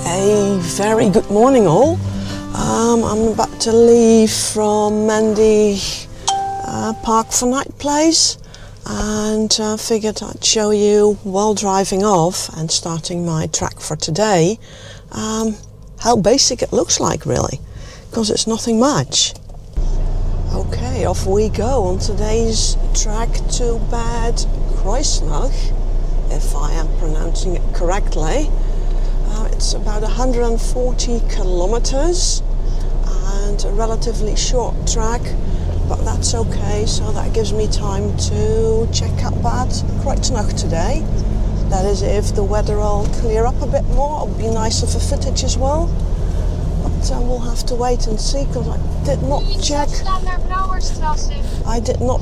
A very good morning all. I'm about to leave from Mendig Park for Night Place, and figured I'd show you while driving off and starting my track for today how basic it looks like, really, because it's nothing much. Okay, off we go on today's track to Bad Kreuznach, if I am pronouncing it correctly. It's about 140 kilometers and a relatively short track, but that's okay, so that gives me time to check out Bad Kreuznach today. That is, if the weather will clear up a bit more. It'll be nicer for footage as well, but we'll have to wait and see, because I did not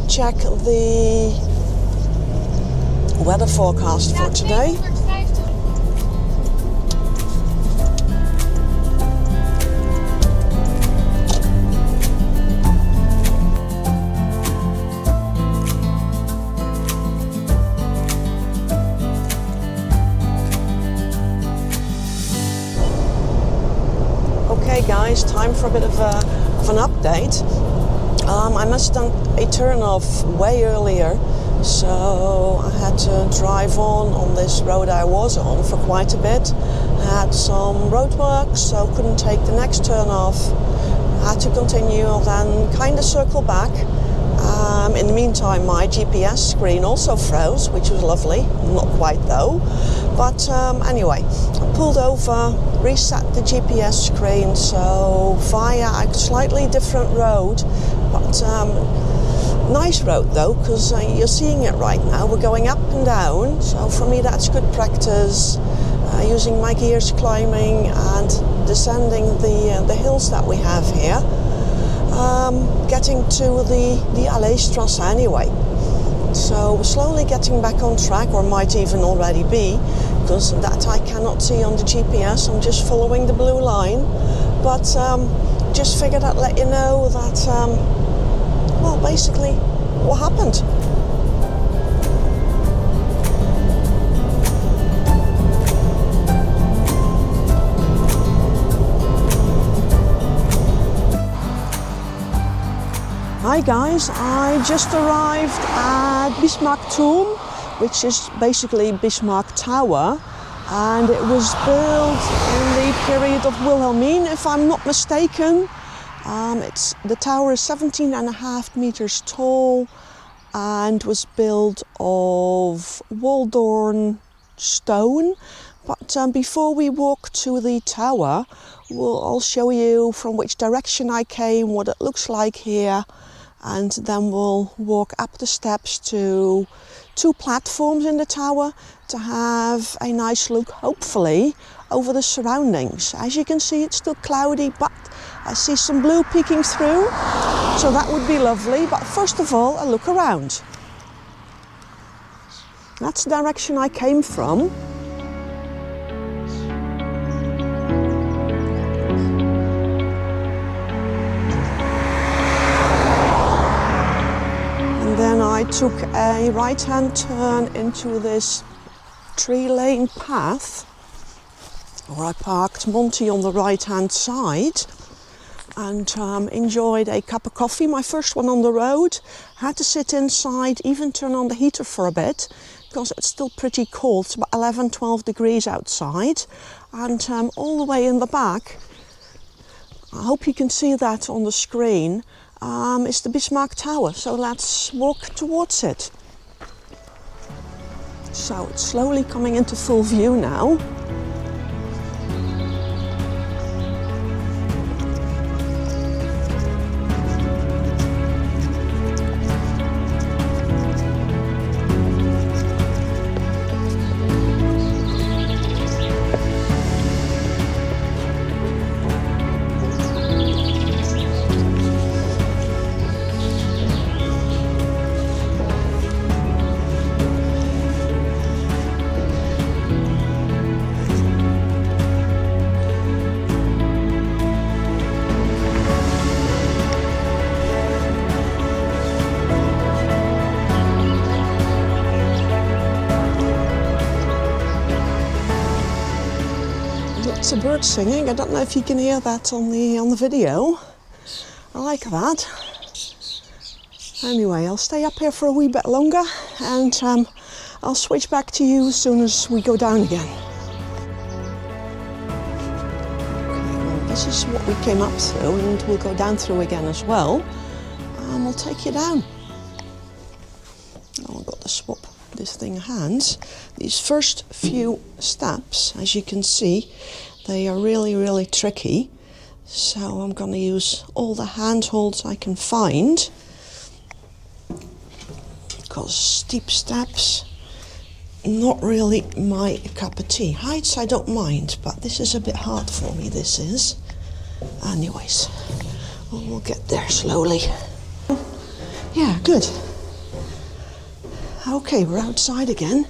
check the weather forecast for today. Okay guys, time for a bit of an update. I must have done a turn off way earlier, so I had to drive on this road I was on for quite a bit. I had some roadwork, so couldn't take the next turn off. I had to continue and then kind of circle back. In the meantime, my GPS screen also froze, which was lovely. Not quite though. But anyway, I pulled over, reset the GPS screen, so via a slightly different road, but nice road though, because you're seeing it right now. We're going up and down, so for me that's good practice. Using my gears climbing and descending the hills that we have here. Getting to the Alleenstrasse anyway. So we're slowly getting back on track, or might even already be, because that I cannot see on the GPS. I'm just following the blue line. But just figured I'd let you know that, well, basically what happened. Hi guys, I just arrived at Bismarckturm, which is basically Bismarck Tower, and it was built in the period of Wilhelmine, if I'm not mistaken. The tower is 17.5 meters tall and was built of Waldorn stone. But before we walk to the tower, I'll show you from which direction I came, what it looks like here, and then we'll walk up the steps to 2 platforms in the tower to have a nice look, hopefully, over the surroundings. As you can see, it's still cloudy, but I see some blue peeking through, so that would be lovely. But first of all, a look around. That's the direction I came from. Then I took a right-hand turn into this 3-lane path, where I parked Monty on the right-hand side and enjoyed a cup of coffee, my first one on the road. Had to sit inside, even turn on the heater for a bit, because it's still pretty cold. It's about 11-12 degrees outside. And all the way in the back, I hope you can see that on the screen, is the Bismarck Tower, so let's walk towards it. So it's slowly coming into full view now. It's a bird singing. I don't know if you can hear that on the video. I like that. Anyway, I'll stay up here for a wee bit longer, and I'll switch back to you as soon as we go down again. Okay, well, this is what we came up through, and we'll go down through again as well. And we'll take you down. Oh, I've got to swap this thing hands. These first few steps, as you can see, they are really, really tricky. So I'm going to use all the handholds I can find, because steep steps, not really my cup of tea. Heights I don't mind, but this is a bit hard for me, this is. Anyways, we'll get there slowly. Yeah, good. Okay, we're outside again.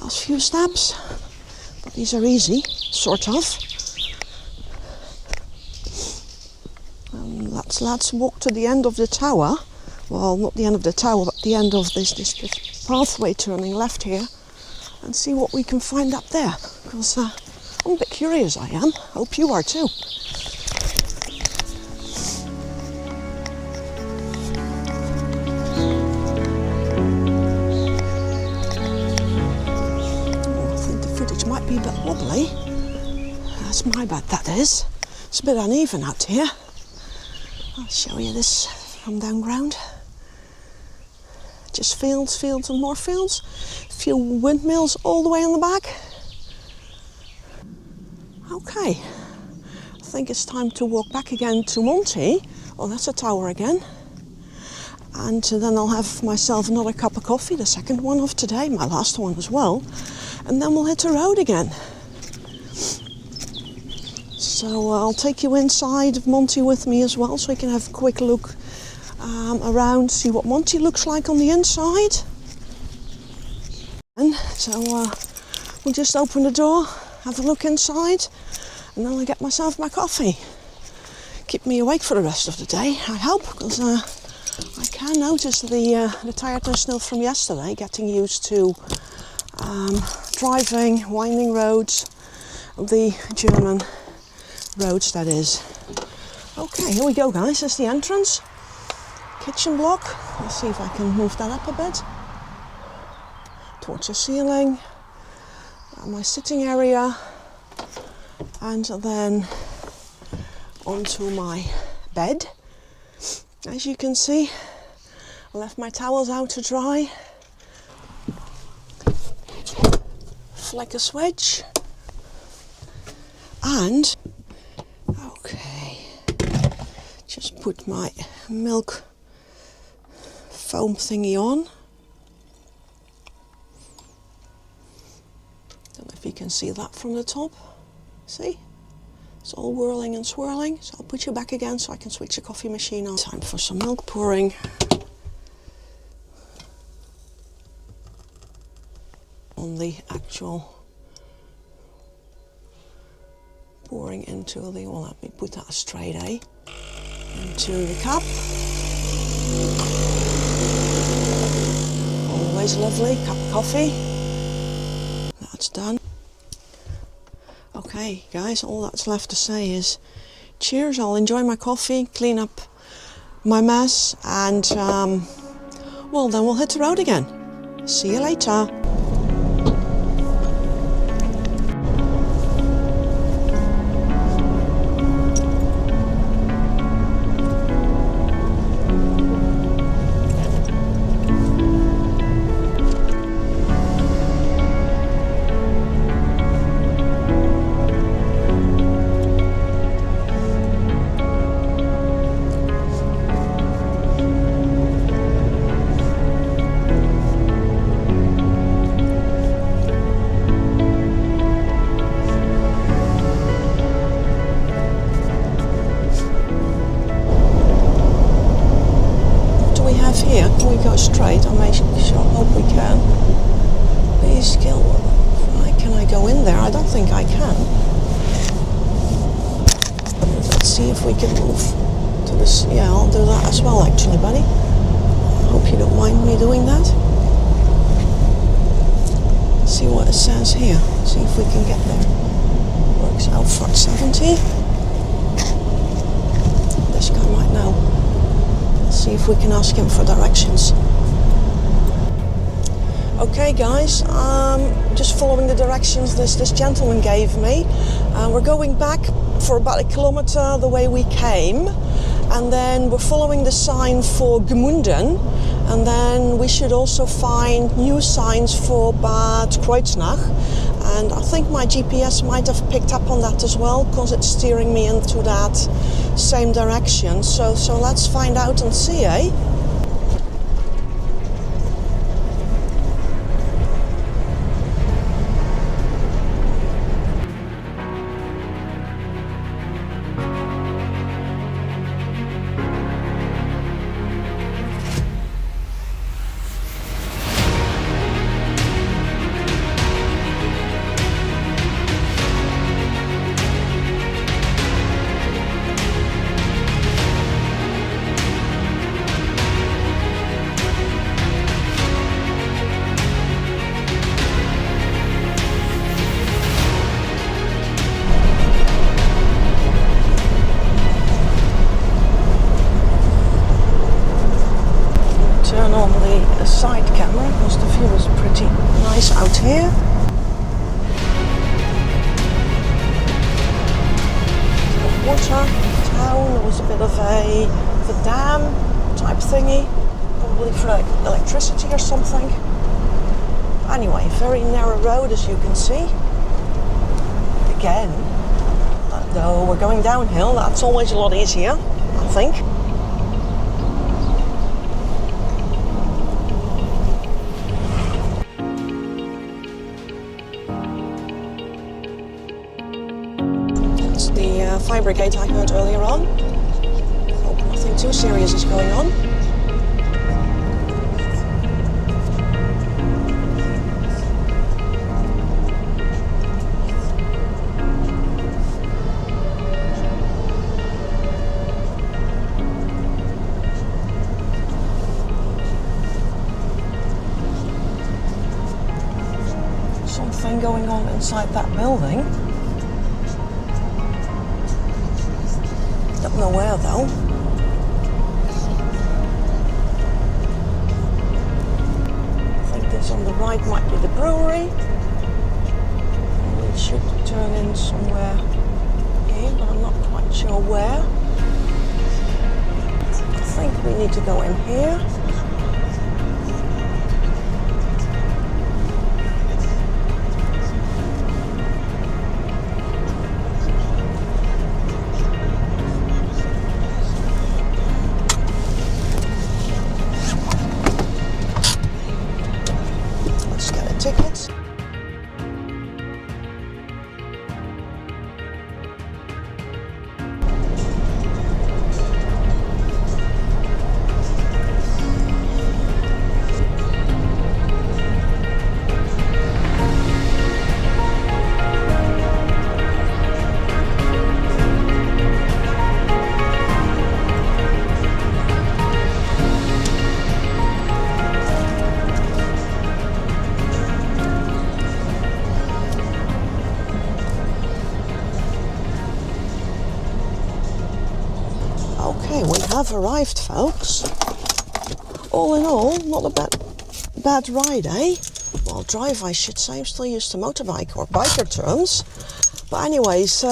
Last few steps, but these are easy, sort of. Let's walk to the end of the tower. Well, not the end of the tower, but the end of this pathway turning left here, and see what we can find up there. Because I'm a bit curious, I am. Hope you are too. Oh, I think the footage might be a bit wobbly. That's my bad, that is. It's a bit uneven out here. I'll show you this from down ground. Just fields, fields and more fields. A few windmills all the way in the back. Okay, I think it's time to walk back again to Monty. Oh, that's a tower again. And then I'll have myself another cup of coffee, the second one of today, my last one as well. And then we'll hit the road again. So I'll take you inside of Monty with me as well, so you can have a quick look around, see what Monty looks like on the inside. And so we'll just open the door, have a look inside, and then I'll get myself my coffee. Keep me awake for the rest of the day, I hope, because I can notice the tiredness still from yesterday, getting used to driving, winding roads, the German roads, that is. Okay, here we go, guys. That's the entrance. Kitchen block. Let's see if I can move that up a bit. Towards the ceiling. My sitting area. And then onto my bed. As you can see, I left my towels out to dry. Flick a switch. And okay, just put my milk foam thingy on. Don't know if you can see that from the top. See? It's all whirling and swirling. So I'll put you back again so I can switch the coffee machine on. Time for some milk pouring. On the actual pouring into the, well, let me put that straight, into the cup. Always lovely, cup of coffee. That's done. Okay, guys, all that's left to say is cheers. I'll enjoy my coffee, clean up my mess, and well, then we'll hit the road again. See you later. Here, can we go straight? I make sure, hope we can. Please, can I go in there? I don't think I can. Let's see if we can move to this. Yeah, I'll do that as well, actually, buddy. I hope you don't mind me doing that. Let's see what it says here. See if we can get there. Work Alfred 70. This guy might know. Let's see if we can ask him for directions. Okay guys, just following the directions this gentleman gave me. We're going back for about 1 kilometer the way we came, and then we're following the sign for Gmunden, and then we should also find new signs for Bad Kreuznach, and I think my GPS might have picked up on that as well, because it's steering me into that same direction. So let's find out and see, eh? Turn on the side camera because the view is pretty nice out here. Water, town, there was a bit of a dam type thingy, probably for electricity or something. Anyway, very narrow road as you can see. Again, though we're going downhill, that's always a lot easier, I think. The fire brigade I heard earlier on. Hope nothing too serious is going on. Something going on inside that building. Don't know where though. I think this on the right might be the brewery. We should turn in somewhere here, but I'm not quite sure where. I think we need to go in here. Tickets. Okay, we have arrived, folks. All in all, not a bad ride, eh? Well, drive, I should say. I'm still used to motorbike or biker terms. But anyways,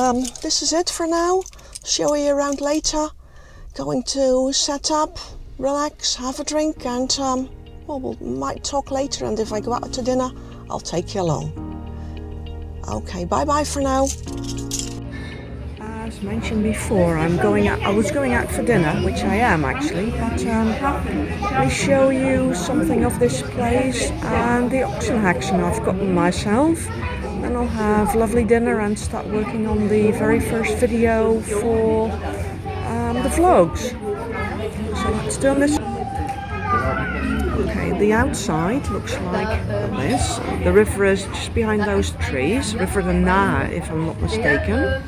this is it for now. Show you around later. Going to set up, relax, have a drink, and well, we might talk later. And if I go out to dinner, I'll take you along. Okay, bye-bye for now. As mentioned before, I was going out for dinner, which I am actually, but let me show you something of this place and the auction action I've gotten myself. Then I'll have lovely dinner and start working on the very first video for the vlogs. So let's turn this. Okay, the outside looks like this. The river is just behind those trees, River the Nahe, if I'm not mistaken.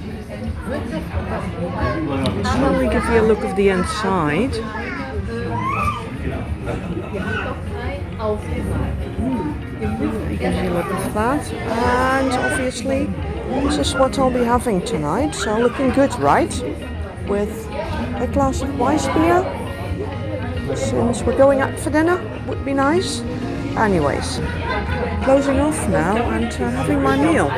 Slowly give you a look of the inside. It gives you a look of that, and obviously this is what I'll be having tonight. So looking good, right? With a glass of Weiss beer. Since we're going out for dinner, would be nice. Anyways, closing off now and having my meal.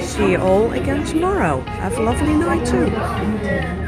See you all again tomorrow. Have a lovely night too.